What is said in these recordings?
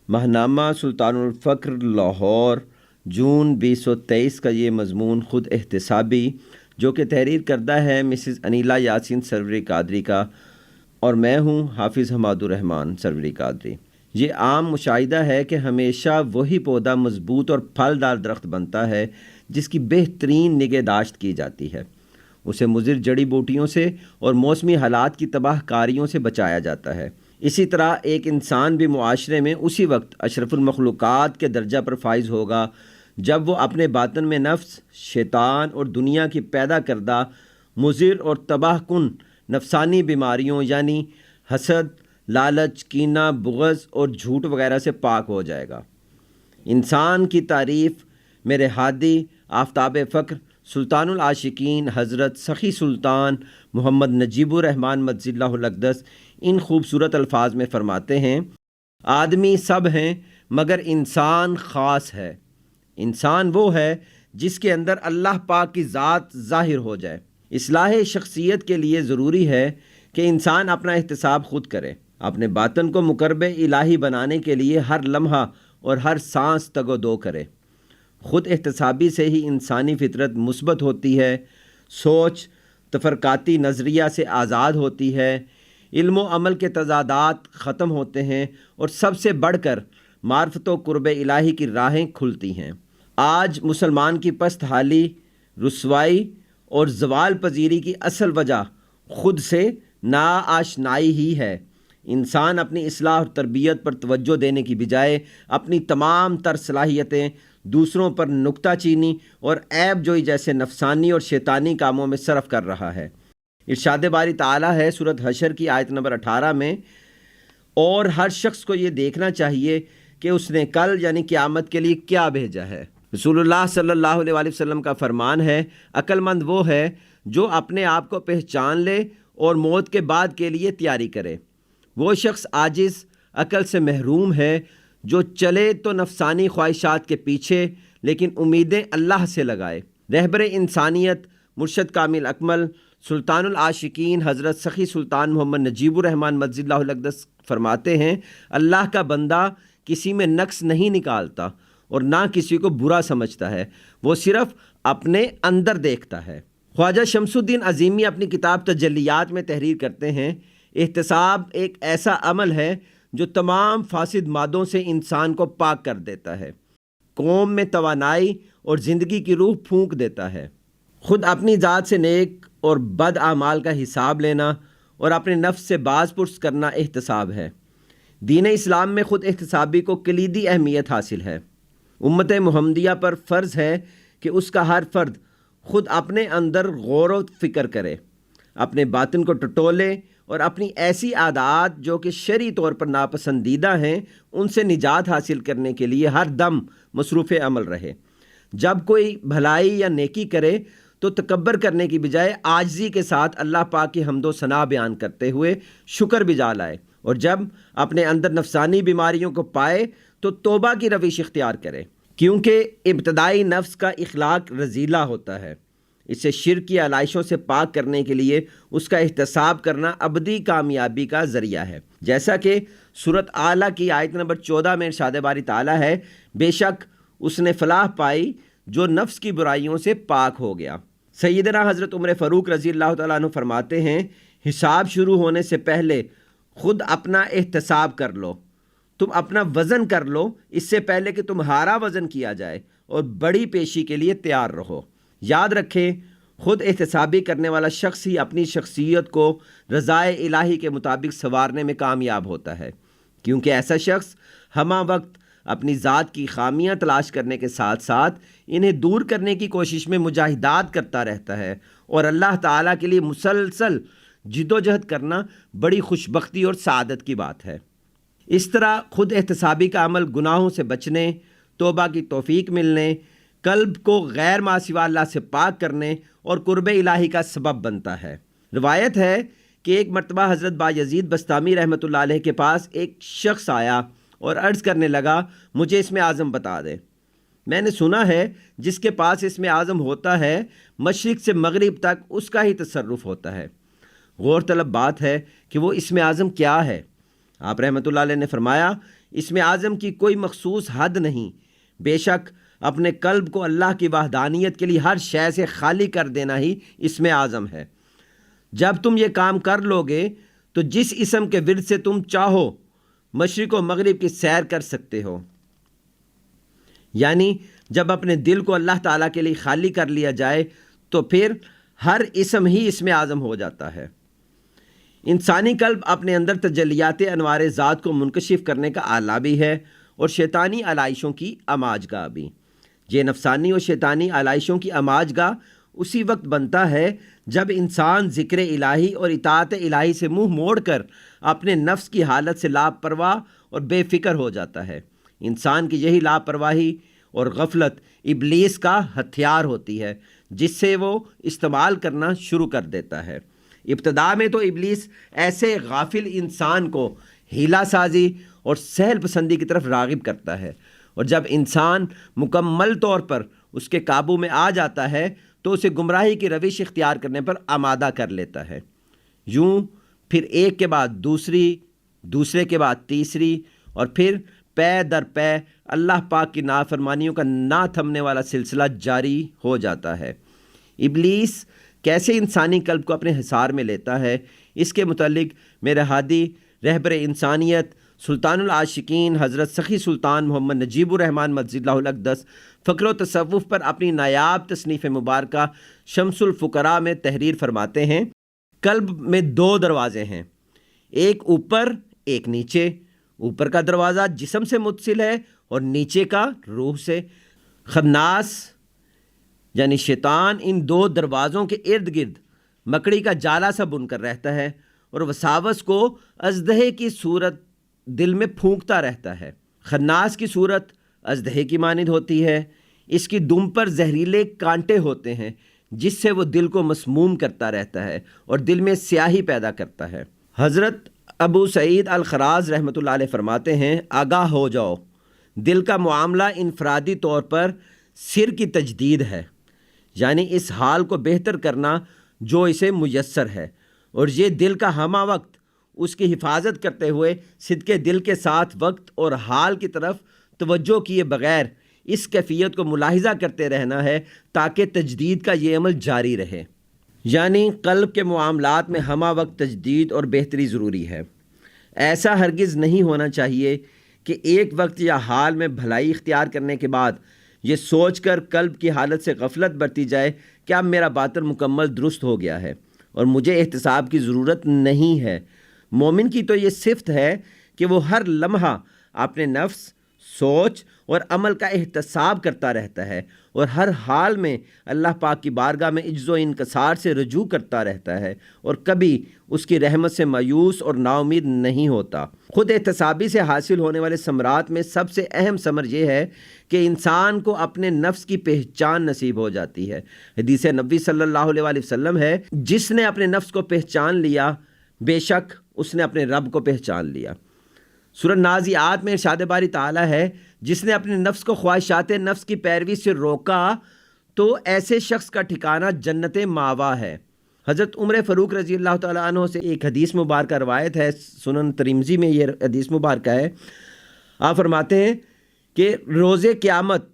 ماہنامہ سلطان الفقر لاہور جون 2023 کا یہ مضمون خود احتسابی جو کہ تحریر کردہ ہے مسز انیلا یاسین سروری قادری کا، اور میں ہوں حافظ حماد الرحمن سروری قادری۔ یہ عام مشاہدہ ہے کہ ہمیشہ وہی پودا مضبوط اور پھلدار درخت بنتا ہے جس کی بہترین نگہداشت کی جاتی ہے، اسے مضر جڑی بوٹیوں سے اور موسمی حالات کی تباہ کاریوں سے بچایا جاتا ہے۔ اسی طرح ایک انسان بھی معاشرے میں اسی وقت اشرف المخلوقات کے درجہ پر فائز ہوگا جب وہ اپنے باطن میں نفس، شیطان اور دنیا کی پیدا کردہ مضر اور تباہ کن نفسانی بیماریوں یعنی حسد، لالچ، کینہ، بغض اور جھوٹ وغیرہ سے پاک ہو جائے گا۔ انسان کی تعریف میرے ہادی آفتاب فخر سلطان العاشقین حضرت سخی سلطان محمد نجیب الرحمن مجزی اللہ الاقدس ان خوبصورت الفاظ میں فرماتے ہیں: آدمی سب ہیں مگر انسان خاص ہے۔ انسان وہ ہے جس کے اندر اللہ پاک کی ذات ظاہر ہو جائے۔ اصلاح شخصیت کے لیے ضروری ہے کہ انسان اپنا احتساب خود کرے، اپنے باطن کو مقرب الہی بنانے کے لیے ہر لمحہ اور ہر سانس تگ و دو کرے۔ خود احتسابی سے ہی انسانی فطرت مثبت ہوتی ہے، سوچ تفرقاتی نظریہ سے آزاد ہوتی ہے، علم و عمل کے تضادات ختم ہوتے ہیں اور سب سے بڑھ کر معرفت و قرب الہی کی راہیں کھلتی ہیں۔ آج مسلمان کی پست حالی، رسوائی اور زوال پذیری کی اصل وجہ خود سے ناآشنائی ہی ہے۔ انسان اپنی اصلاح اور تربیت پر توجہ دینے کی بجائے اپنی تمام تر صلاحیتیں دوسروں پر نکتہ چینی اور عیب جوئی جیسے نفسانی اور شیطانی کاموں میں صرف کر رہا ہے۔ ارشاد باری تعالیٰ ہے سورۃ حشر کی آیت نمبر 18 میں، اور ہر شخص کو یہ دیکھنا چاہیے کہ اس نے کل یعنی قیامت کے لیے کیا بھیجا ہے۔ رسول اللہ صلی اللہ علیہ وآلہ وسلم کا فرمان ہے، عقل مند وہ ہے جو اپنے آپ کو پہچان لے اور موت کے بعد کے لیے تیاری کرے۔ وہ شخص عاجز، عقل سے محروم ہے جو چلے تو نفسانی خواہشات کے پیچھے لیکن امیدیں اللہ سے لگائے۔ رہبر انسانیت مرشد کامل اکمل سلطان العاشقین حضرت سخی سلطان محمد نجیب الرحمن مجزی اللہ الاقدس فرماتے ہیں، اللہ کا بندہ کسی میں نقص نہیں نکالتا اور نہ کسی کو برا سمجھتا ہے، وہ صرف اپنے اندر دیکھتا ہے۔ خواجہ شمس الدین عظیمی اپنی کتاب تجلیات میں تحریر کرتے ہیں، احتساب ایک ایسا عمل ہے جو تمام فاسد مادوں سے انسان کو پاک کر دیتا ہے، قوم میں توانائی اور زندگی کی روح پھونک دیتا ہے۔ خود اپنی ذات سے نیک اور بد اعمال کا حساب لینا اور اپنے نفس سے باز پرس کرنا احتساب ہے۔ دین اسلام میں خود احتسابی کو کلیدی اہمیت حاصل ہے۔ امت محمدیہ پر فرض ہے کہ اس کا ہر فرد خود اپنے اندر غور و فکر کرے، اپنے باطن کو ٹٹولے اور اپنی ایسی عادات جو کہ شرعی طور پر ناپسندیدہ ہیں ان سے نجات حاصل کرنے کے لیے ہر دم مصروف عمل رہے۔ جب کوئی بھلائی یا نیکی کرے تو تکبر کرنے کی بجائے عاجزی کے ساتھ اللہ پاک کی حمد و ثنا بیان کرتے ہوئے شکر بجا لائے، اور جب اپنے اندر نفسانی بیماریوں کو پائے تو توبہ کی روش اختیار کرے، کیونکہ ابتدائی نفس کا اخلاق رذیلہ ہوتا ہے۔ اسے شرک کی علائشوں سے پاک کرنے کے لیے اس کا احتساب کرنا ابدی کامیابی کا ذریعہ ہے، جیسا کہ سورۃ اعلیٰ کی آیت نمبر 14 میں ارشاد باری تعالیٰ ہے، بے شک اس نے فلاح پائی جو نفس کی برائیوں سے پاک ہو گیا۔ سیدنا حضرت عمر فاروق رضی اللہ تعالیٰ عنہ فرماتے ہیں، حساب شروع ہونے سے پہلے خود اپنا احتساب کر لو، تم اپنا وزن کر لو اس سے پہلے کہ تمہارا وزن کیا جائے، اور بڑی پیشی کے لیے تیار رہو۔ یاد رکھیں، خود احتسابی کرنے والا شخص ہی اپنی شخصیت کو رضائے الہی کے مطابق سنوارنے میں کامیاب ہوتا ہے، کیونکہ ایسا شخص ہمہ وقت اپنی ذات کی خامیاں تلاش کرنے کے ساتھ ساتھ انہیں دور کرنے کی کوشش میں مجاہدات کرتا رہتا ہے، اور اللہ تعالیٰ کے لیے مسلسل جد و جہد کرنا بڑی خوشبختی اور سعادت کی بات ہے۔ اس طرح خود احتسابی کا عمل گناہوں سے بچنے، توبہ کی توفیق ملنے، قلب کو غیر ما سوا اللہ سے پاک کرنے اور قرب الہی کا سبب بنتا ہے۔ روایت ہے کہ ایک مرتبہ حضرت بایزید بسطامی رحمۃ اللہ علیہ کے پاس ایک شخص آیا اور عرض کرنے لگا، مجھے اسم اعظم بتا دے۔ میں نے سنا ہے جس کے پاس اسم اعظم ہوتا ہے مشرق سے مغرب تک اس کا ہی تصرف ہوتا ہے۔ غور طلب بات ہے کہ وہ اسم اعظم کیا ہے؟ آپ رحمۃ اللہ علیہ نے فرمایا، اسم اعظم کی کوئی مخصوص حد نہیں، بے شک اپنے قلب کو اللہ کی وحدانیت کے لیے ہر شے سے خالی کر دینا ہی اسم اعظم ہے۔ جب تم یہ کام کر لو گے تو جس اسم کے ورد سے تم چاہو مشرق و مغرب کی سیر کر سکتے ہو، یعنی جب اپنے دل کو اللہ تعالیٰ کے لیے خالی کر لیا جائے تو پھر ہر اسم ہی اسم اعظم ہو جاتا ہے۔ انسانی قلب اپنے اندر تجلیات انوار ذات کو منکشف کرنے کا آلہ بھی ہے اور شیطانی علائشوں کی اماج گاہ بھی۔ یہ نفسانی اور شیطانی علائشوں کی اماج گاہ اسی وقت بنتا ہے جب انسان ذکر الہی اور اطاعت الہی سے منہ موڑ کر اپنے نفس کی حالت سے لاپرواہ اور بے فکر ہو جاتا ہے۔ انسان کی یہی لاپرواہی اور غفلت ابلیس کا ہتھیار ہوتی ہے جس سے وہ استعمال کرنا شروع کر دیتا ہے۔ ابتدا میں تو ابلیس ایسے غافل انسان کو ہیلا سازی اور سہل پسندی کی طرف راغب کرتا ہے، اور جب انسان مکمل طور پر اس کے قابو میں آ جاتا ہے تو اسے گمراہی کی روش اختیار کرنے پر آمادہ کر لیتا ہے۔ یوں پھر ایک کے بعد دوسری، دوسرے کے بعد تیسری، اور پھر پے در پے اللہ پاک کی نافرمانیوں کا نہ تھمنے والا سلسلہ جاری ہو جاتا ہے۔ ابلیس کیسے انسانی قلب کو اپنے حصار میں لیتا ہے، اس کے متعلق میرے ہادی رہبر انسانیت سلطان العاشقین حضرت سخی سلطان محمد نجیب الرحمن مجد اللہ الاقدس فقر و تصوف پر اپنی نایاب تصنیف مبارکہ شمس الفقراء میں تحریر فرماتے ہیں۔ قلب میں دو دروازے ہیں، ایک اوپر ایک نیچے۔ اوپر کا دروازہ جسم سے متصل ہے اور نیچے کا روح سے۔ خناس یعنی شیطان ان دو دروازوں کے ارد گرد مکڑی کا جالا سا بن کر رہتا ہے اور وساوس کو اژدہے کی صورت دل میں پھونکتا رہتا ہے۔ خناس کی صورت اژدہے کی مانند ہوتی ہے، اس کی دم پر زہریلے کانٹے ہوتے ہیں جس سے وہ دل کو مسموم کرتا رہتا ہے اور دل میں سیاہی پیدا کرتا ہے۔ حضرت ابو سعید الخراز رحمۃ اللہ علیہ فرماتے ہیں، آگاہ ہو جاؤ، دل کا معاملہ انفرادی طور پر سر کی تجدید ہے، یعنی اس حال کو بہتر کرنا جو اسے میسر ہے، اور یہ دل کا ہمہ وقت اس کی حفاظت کرتے ہوئے صدق دل کے ساتھ وقت اور حال کی طرف توجہ کیے بغیر اس کیفیت کو ملاحظہ کرتے رہنا ہے تاکہ تجدید کا یہ عمل جاری رہے۔ یعنی قلب کے معاملات میں ہمہ وقت تجدید اور بہتری ضروری ہے۔ ایسا ہرگز نہیں ہونا چاہیے کہ ایک وقت یا حال میں بھلائی اختیار کرنے کے بعد یہ سوچ کر قلب کی حالت سے غفلت برتی جائے کہ اب میرا باطن مکمل درست ہو گیا ہے اور مجھے احتساب کی ضرورت نہیں ہے۔ مومن کی تو یہ صفت ہے کہ وہ ہر لمحہ اپنے نفس، سوچ اور عمل کا احتساب کرتا رہتا ہے اور ہر حال میں اللہ پاک کی بارگاہ میں عجز و انکسار سے رجوع کرتا رہتا ہے اور کبھی اس کی رحمت سے مایوس اور نا امید نہیں ہوتا۔ خود احتسابی سے حاصل ہونے والے ثمرات میں سب سے اہم ثمر یہ ہے کہ انسان کو اپنے نفس کی پہچان نصیب ہو جاتی ہے۔ حدیث نبوی صلی اللہ علیہ وآلہ وسلم ہے، جس نے اپنے نفس کو پہچان لیا بے شک اس نے اپنے رب کو پہچان لیا۔ سورہ نازعات میں ارشاد باری تعالیٰ ہے، جس نے اپنے نفس کو خواہشات نفس کی پیروی سے روکا تو ایسے شخص کا ٹھکانہ جنت ماوا ہے۔ حضرت عمر فاروق رضی اللہ تعالیٰ عنہ سے ایک حدیث مبارکہ روایت ہے، سنن ترمذی میں یہ حدیث مبارکہ ہے۔ آپ فرماتے ہیں کہ روز قیامت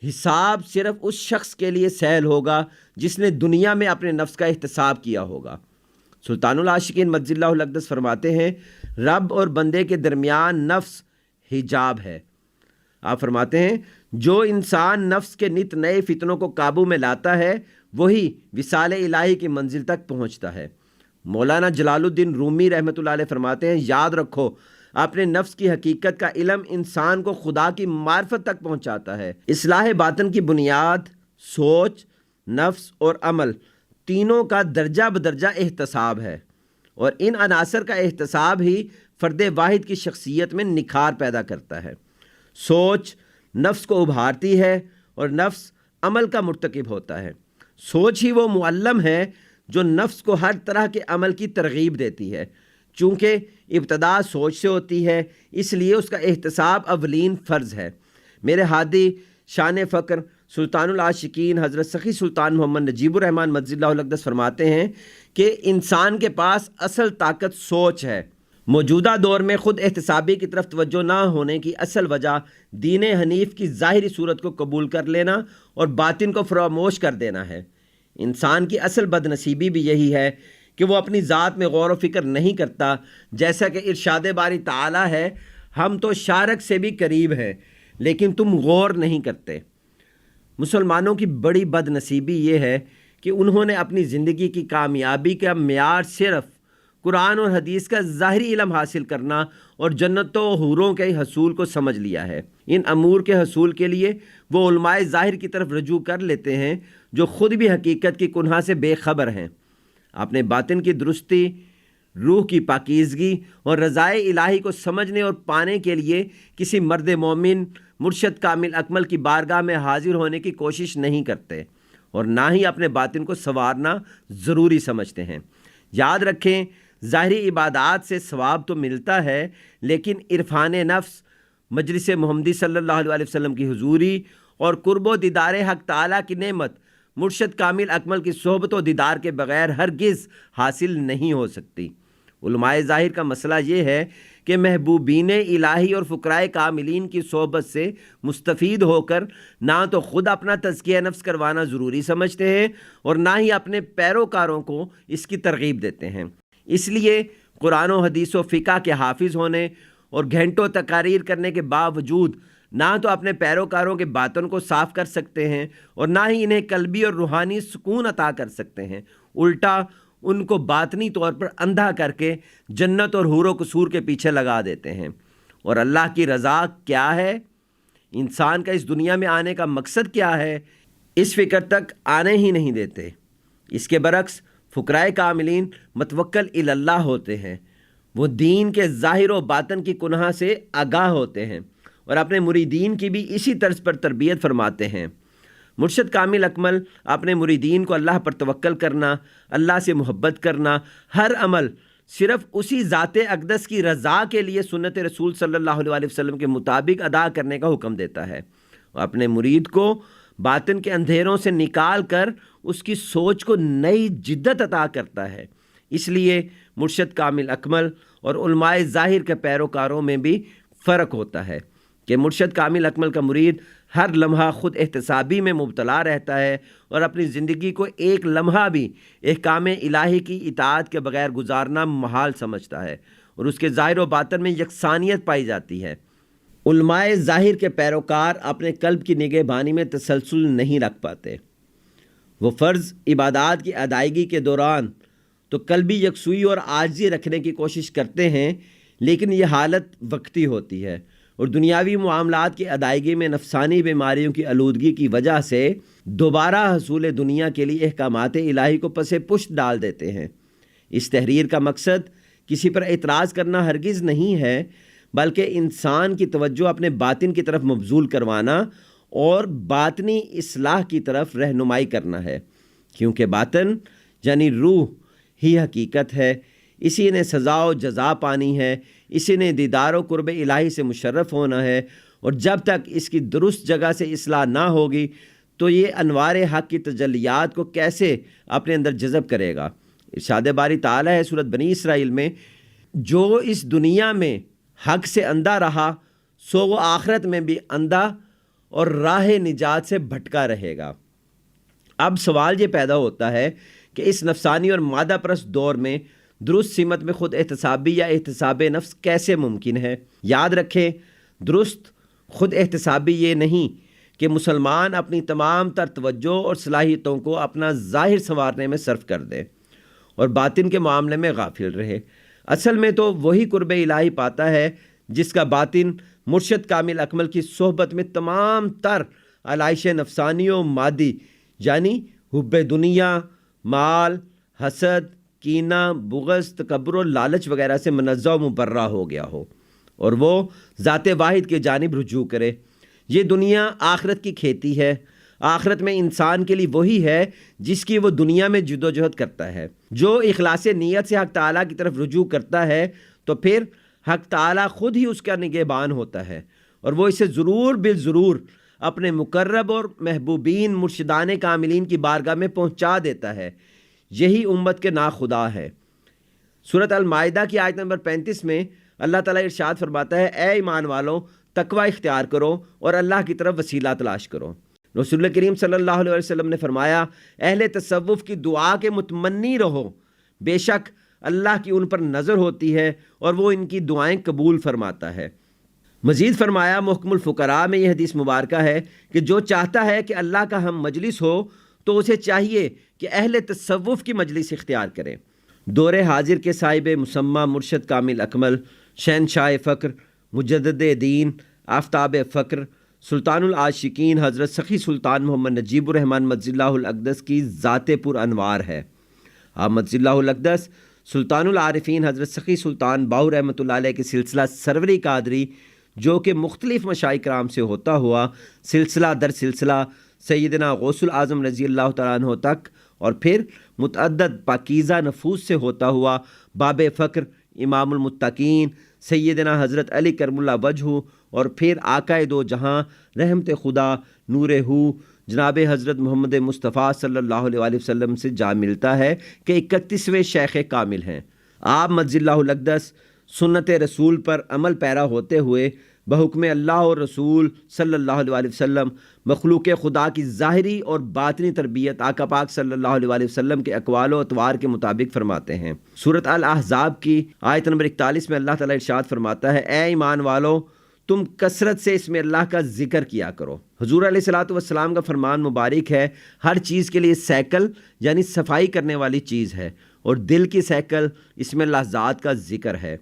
حساب صرف اس شخص کے لیے سہل ہوگا جس نے دنیا میں اپنے نفس کا احتساب کیا ہوگا۔ سلطان العاشقین مجد اللہ الاقدس فرماتے ہیں، رب اور بندے کے درمیان نفس حجاب ہے۔ آپ فرماتے ہیں، جو انسان نفس کے نت نئے فتنوں کو قابو میں لاتا ہے وہی وصال الہی کی منزل تک پہنچتا ہے۔ مولانا جلال الدین رومی رحمۃ اللہ علیہ فرماتے ہیں، یاد رکھو اپنے نفس کی حقیقت کا علم انسان کو خدا کی معرفت تک پہنچاتا ہے۔ اصلاح باطن کی بنیاد سوچ، نفس اور عمل تینوں کا درجہ بدرجہ احتساب ہے، اور ان عناصر کا احتساب ہی فرد واحد کی شخصیت میں نکھار پیدا کرتا ہے۔ سوچ نفس کو ابھارتی ہے اور نفس عمل کا مرتکب ہوتا ہے۔ سوچ ہی وہ معلم ہے جو نفس کو ہر طرح کے عمل کی ترغیب دیتی ہے۔ چونکہ ابتدا سوچ سے ہوتی ہے اس لیے اس کا احتساب اولین فرض ہے۔ میرے ہادی شان فقر سلطان العاشقین حضرت سخی سلطان محمد نجیب الرحمن مجد اللہ الاقدس فرماتے ہیں کہ انسان کے پاس اصل طاقت سوچ ہے موجودہ دور میں خود احتسابی کی طرف توجہ نہ ہونے کی اصل وجہ دین حنیف کی ظاہری صورت کو قبول کر لینا اور باطن کو فراموش کر دینا ہے۔ انسان کی اصل بد نصیبی بھی یہی ہے کہ وہ اپنی ذات میں غور و فکر نہیں کرتا، جیسا کہ ارشاد باری تعالیٰ ہے، ہم تو شارک سے بھی قریب ہیں لیکن تم غور نہیں کرتے۔ مسلمانوں کی بڑی بد نصیبی یہ ہے کہ انہوں نے اپنی زندگی کی کامیابی کا معیار صرف قرآن اور حدیث کا ظاہری علم حاصل کرنا اور جنت و حوروں کے حصول کو سمجھ لیا ہے۔ ان امور کے حصول کے لیے وہ علماء ظاہر کی طرف رجوع کر لیتے ہیں جو خود بھی حقیقت کی کنہا سے بے خبر ہیں۔ اپنے باطن کی درستی، روح کی پاکیزگی اور رضائے الہی کو سمجھنے اور پانے کے لیے کسی مرد مومن مرشد کامل اکمل کی بارگاہ میں حاضر ہونے کی کوشش نہیں کرتے اور نہ ہی اپنے باطن کو سنوارنا ضروری سمجھتے ہیں۔ یاد رکھیں، ظاہری عبادات سے ثواب تو ملتا ہے، لیکن عرفان نفس، مجلس محمدی صلی اللہ علیہ وسلم کی حضوری اور قرب و دیدار حق تعالیٰ کی نعمت مرشد کامل اکمل کی صحبت و دیدار کے بغیر ہرگز حاصل نہیں ہو سکتی۔ علماء ظاہر کا مسئلہ یہ ہے کہ محبوبین الہی اور فقراء کاملین کی صحبت سے مستفید ہو کر نہ تو خود اپنا تزکیہ نفس کروانا ضروری سمجھتے ہیں اور نہ ہی اپنے پیروکاروں کو اس کی ترغیب دیتے ہیں۔ اس لیے قرآن و حدیث و فقہ کے حافظ ہونے اور گھنٹوں تقاریر کرنے کے باوجود نہ تو اپنے پیروکاروں کے باطن کو صاف کر سکتے ہیں اور نہ ہی انہیں قلبی اور روحانی سکون عطا کر سکتے ہیں، الٹا ان کو باطنی طور پر اندھا کر کے جنت اور حور و قصور کے پیچھے لگا دیتے ہیں۔ اور اللہ کی رضا کیا ہے، انسان کا اس دنیا میں آنے کا مقصد کیا ہے، اس فکر تک آنے ہی نہیں دیتے۔ اس کے برعکس فقراء کاملین متوکل الی اللہ ہوتے ہیں، وہ دین کے ظاہر و باطن کی کنہا سے آگاہ ہوتے ہیں اور اپنے مریدین کی بھی اسی طرز پر تربیت فرماتے ہیں۔ مرشد کامل اکمل اپنے مریدین کو اللہ پر توکل کرنا، اللہ سے محبت کرنا، ہر عمل صرف اسی ذات اقدس کی رضا کے لیے سنت رسول صلی اللہ علیہ وسلم کے مطابق ادا کرنے کا حکم دیتا ہے۔ وہ اپنے مرید کو باطن کے اندھیروں سے نکال کر اس کی سوچ کو نئی جدت عطا کرتا ہے۔ اس لیے مرشد کامل اکمل اور علماء ظاہر کے پیروکاروں میں بھی فرق ہوتا ہے کہ مرشد کامل اکمل کا مرید ہر لمحہ خود احتسابی میں مبتلا رہتا ہے اور اپنی زندگی کو ایک لمحہ بھی احکام الہی کی اطاعت کے بغیر گزارنا محال سمجھتا ہے اور اس کے ظاہر و باطن میں یکسانیت پائی جاتی ہے۔ علماء ظاہر کے پیروکار اپنے قلب کی نگہبانی میں تسلسل نہیں رکھ پاتے۔ وہ فرض عبادات کی ادائیگی کے دوران تو قلبی یکسوئی اور عاجزی رکھنے کی کوشش کرتے ہیں، لیکن یہ حالت وقتی ہوتی ہے اور دنیاوی معاملات کی ادائیگی میں نفسانی بیماریوں کی آلودگی کی وجہ سے دوبارہ حصول دنیا کے لیے احکامات الہی کو پس پشت ڈال دیتے ہیں۔ اس تحریر کا مقصد کسی پر اعتراض کرنا ہرگز نہیں ہے، بلکہ انسان کی توجہ اپنے باطن کی طرف مبذول کروانا اور باطنی اصلاح کی طرف رہنمائی کرنا ہے، کیونکہ باطن یعنی روح ہی حقیقت ہے، اسی نے سزا و جزا پانی ہے، اسی نے دیدار و قرب الہی سے مشرف ہونا ہے، اور جب تک اس کی درست جگہ سے اصلاح نہ ہوگی تو یہ انوار حق کی تجلیات کو کیسے اپنے اندر جذب کرے گا۔ ارشاد باری تعالیٰ ہے سورۃ بنی اسرائیل میں، جو اس دنیا میں حق سے اندھا رہا سو وہ آخرت میں بھی اندھا اور راہ نجات سے بھٹکا رہے گا۔ اب سوال یہ پیدا ہوتا ہے کہ اس نفسانی اور مادہ پرست دور میں درست سمت میں خود احتسابی یا احتساب نفس کیسے ممکن ہے؟ یاد رکھیں، درست خود احتسابی یہ نہیں کہ مسلمان اپنی تمام تر توجہ اور صلاحیتوں کو اپنا ظاہر سنوارنے میں صرف کر دے اور باطن کے معاملے میں غافل رہے۔ اصل میں تو وہی قرب الہی پاتا ہے جس کا باطن مرشد کامل اکمل کی صحبت میں تمام تر علائش نفسانی و مادی یعنی حب دنیا، مال، حسد، کینہ، بغض، تکبر و لالچ وغیرہ سے منزہ و مبرہ ہو گیا ہو اور وہ ذات واحد کی جانب رجوع کرے۔ یہ دنیا آخرت کی کھیتی ہے، آخرت میں انسان کے لیے وہی ہے جس کی وہ دنیا میں جد و جہد کرتا ہے۔ جو اخلاص نیت سے حق تعالیٰ کی طرف رجوع کرتا ہے تو پھر حق تعالیٰ خود ہی اس کا نگہبان ہوتا ہے اور وہ اسے ضرور بالضرور اپنے مقرب اور محبوبین مرشدان کاملین کی بارگاہ میں پہنچا دیتا ہے۔ یہی امت کے ناخدا ہے۔ سورۃ المائدہ کی آیت نمبر 35 میں اللہ تعالیٰ ارشاد فرماتا ہے، اے ایمان والوں تقوی اختیار کرو اور اللہ کی طرف وسیلہ تلاش کرو۔ رسول اللہ کریم صلی اللہ علیہ وسلم نے فرمایا، اہل تصوف کی دعا کے متمنی رہو، بے شک اللہ کی ان پر نظر ہوتی ہے اور وہ ان کی دعائیں قبول فرماتا ہے۔ مزید فرمایا، محکم الفقراء میں یہ حدیث مبارکہ ہے کہ جو چاہتا ہے کہ اللہ کا ہم مجلس ہو تو اسے چاہیے کہ اہل تصوف کی مجلس اختیار کرے۔ دور حاضر کے صاحب مسمى مرشد کامل اکمل، شہنشاہ فقر، مجدد دین، آفتاب فقر، سلطان العاشقین حضرت سخی سلطان محمد نجیب الرحمن مجزی اللہ الاقدس کی ذات پر انوار ہے۔ آپ مجزی اللہ الاقدس سلطان العارفین حضرت سخی سلطان باہو رحمۃ اللہ علیہ کے سلسلہ سروری قادری، جو کہ مختلف مشائخ کرام سے ہوتا ہوا سلسلہ در سلسلہ سیدنا غوث العظم رضی اللہ تعالیٰ عنہ تک، اور پھر متعدد پاکیزہ نفوس سے ہوتا ہوا باب فقر امام المتقین سیدنا حضرت علی کرم اللہ وجہہ، اور پھر آقائے دو جہاں رحمت خدا نور ہو جناب حضرت محمد مصطفیٰ صلی اللہ علیہ وآلہ وسلم سے جا ملتا ہے کہ 31ویں شیخ کامل ہیں۔ آپ مجزی اللہ الاقدس سنت رسول پر عمل پیرا ہوتے ہوئے بحکم اللہ اور رسول صلی اللہ علیہ وآلہ وسلم مخلوق خدا کی ظاہری اور باطنی تربیت آقا پاک صلی اللہ علیہ وآلہ وسلم کے اقوال و اطوار کے مطابق فرماتے ہیں۔ سورۃ الاحزاب کی آیت نمبر 41 میں اللہ تعالیٰ ارشاد فرماتا ہے، اے ایمان والو تم کثرت سے اس میں اللہ کا ذکر کیا کرو۔ حضور علیہ الصلوۃ والسلام کا فرمان مبارک ہے، ہر چیز کے لیے سیکل یعنی صفائی کرنے والی چیز ہے، اور دل کی سیکل اس میں اللہ ذات کا ذکر ہے۔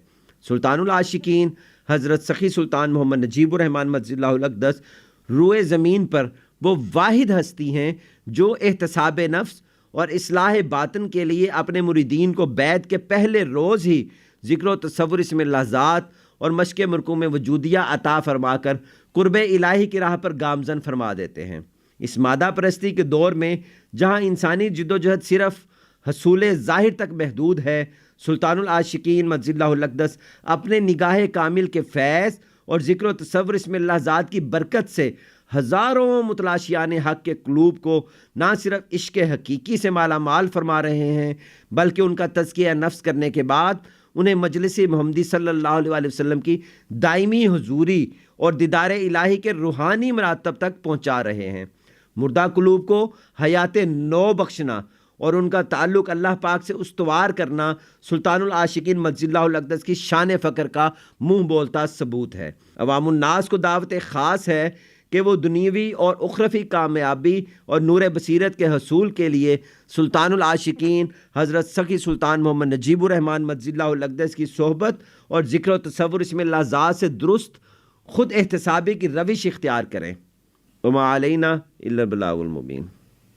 سلطان العاشقین حضرت سخی سلطان محمد نجیب الرحمن مجزی اللہ الاقدس روئے زمین پر وہ واحد ہستی ہیں جو احتساب نفس اور اصلاح باطن کے لیے اپنے مریدین کو بیعت کے پہلے روز ہی ذکر و تصور اسم اللہ ذات اور مشق مرکوم وجودیہ عطا فرما کر قرب الہی کی راہ پر گامزن فرما دیتے ہیں۔ اس مادہ پرستی کے دور میں جہاں انسانی جد و جہد صرف حصول ظاہر تک محدود ہے، سلطان العاشقین مجزی اللہ الاقدس اپنے نگاہ کامل کے فیض اور ذکر و تصور اسم اللہ ذات کی برکت سے ہزاروں متلاشیان حق کے قلوب کو نہ صرف عشق حقیقی سے مالا مال فرما رہے ہیں، بلکہ ان کا تزکیہ نفس کرنے کے بعد انہیں مجلس محمدی صلی اللہ علیہ وآلہ وسلم کی دائمی حضوری اور دیدار الہی کے روحانی مراتب تک پہنچا رہے ہیں۔ مردہ قلوب کو حیات نو بخشنا اور ان کا تعلق اللہ پاک سے استوار کرنا سلطان العاشقین مجزی اللہ الاقدس کی شان فقر کا منہ بولتا ثبوت ہے۔ عوام الناس کو دعوت خاص ہے کہ وہ دنیوی اور اخروی کامیابی اور نور بصیرت کے حصول کے لیے سلطان العاشقین حضرت سخی سلطان محمد نجیب الرحمن مجزی اللہ الاقدس کی صحبت اور ذکر و تصور اسم اللہ ذات سے درست خود احتسابی کی روش اختیار کریں۔ وما علینا الا البلاغ المبین۔